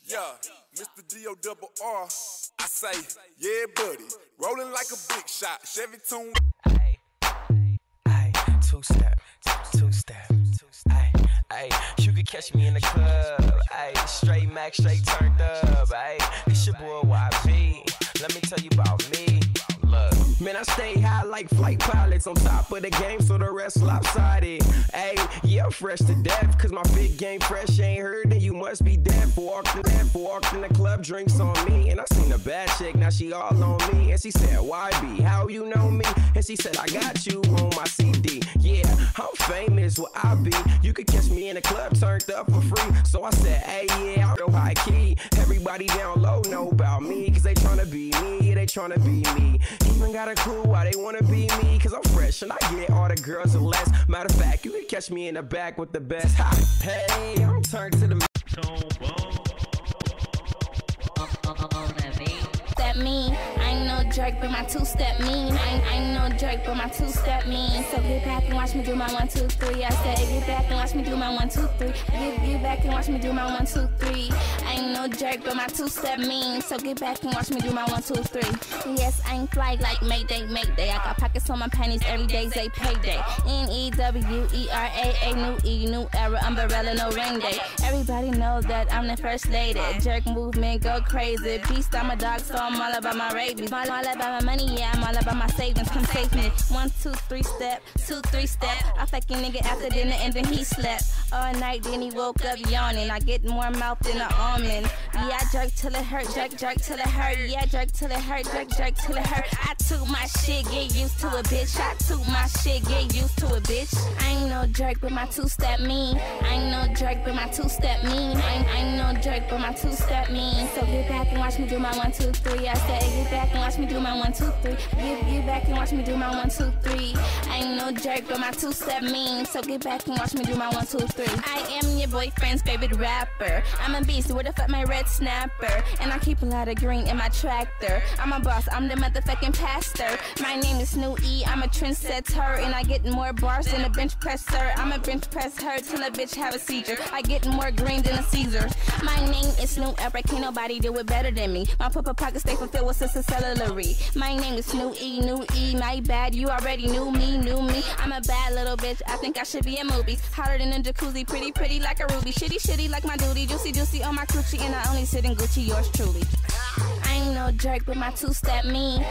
Yeah, Mr. D.O. double R. I say, yeah, buddy. Rolling like a big shot. Chevy tune. Ay, two-step. Ay, you could catch me in the club. Ay, straight Mac, straight turned up. Ay, it's your boy YB. Let me tell you about me. Look, man, I stay high like flight pilots on top of the game, so the rest lopsided. Ay, yeah, I'm fresh to death, cause my big game fresh. Ain't heard that you must be deaf. Walked in the club, drinks on me. And I seen a bad chick, now she all on me. And she said, YB, how you know me? And she said, I got you on my CD. Yeah, I'm famous, well I be. You could catch me in the club, turned up for free. So I said, hey, yeah, I'm real high key. Everybody down low know about me, cause they tryna be me, yeah, they tryna be me. Even got a clue why they wanna be me, cause I'm fresh and I get all the girls and less. Matter of fact, you can catch me in the back with the best. Ha, hey, I'm turned to the Step mean, I ain't no jerk, but my two-step mean. I ain't no jerk, but my two-step mean. So get back and watch me do my 1, 2, 3. I said, get back and watch me do my 1, 2, 3. Get back and watch me do my 1, 2, 3. I ain't no jerk, but my two-step mean. So get back and watch me do my 1, 2, 3. Yes, I ain't fly like Mayday. I got pockets on my panties every day's a payday. NEWERAA, new E, new era, umbrella, no rain day. Everybody knows that I'm the first lady. Jerk movement, go crazy. Beast, I'm a dog, so I'm all about my rabies. All about my money, yeah, I'm all about my savings. Come save me. 1, 2, 3 step, 2, 3 step. I fuck a nigga after dinner and then he slept all night, then he woke up yawning. I get more mouth than an almond. Yeah, I jerk till it hurt, jerk till it hurt. Yeah, jerk till it hurt, jerk till it hurt. I took my shit, get used to it, bitch. I took my shit, get used to it, bitch. I ain't no jerk, but my two-step mean. I ain't no jerk, but my two-step mean. I ain't no jerk, but my two-step mean. So get back and watch me do my 1, 2, 3. I said, get back and watch me do my 1, 2, 3. Get back and watch me do my 1, 2, 3. I ain't no jerk, but my two-step mean. So get back and watch me do my 1, 2, 3. I am your boyfriend's favorite rapper. I'm a beast, where the fuck my red snapper? And I keep a lot of green in my tractor. I'm a boss, I'm the motherfucking pastor. My name is New E, I'm a trendsetter. And I get more bars than a bench presser. I'm a bench press her till a bitch have a seizure. I get more green than a Caesar. My name is New Era, can't nobody do it better than me. My purple pockets stay fulfilled with sister celery. My name is New E, my bad, you already knew me. I'm a bad little bitch, I think I should be in movies. Hotter than a jacuzzi, pretty like a ruby. Shitty like my duty, juicy on my coochie. And I only sit in Gucci, yours truly. I ain't no jerk, but my two-step mean.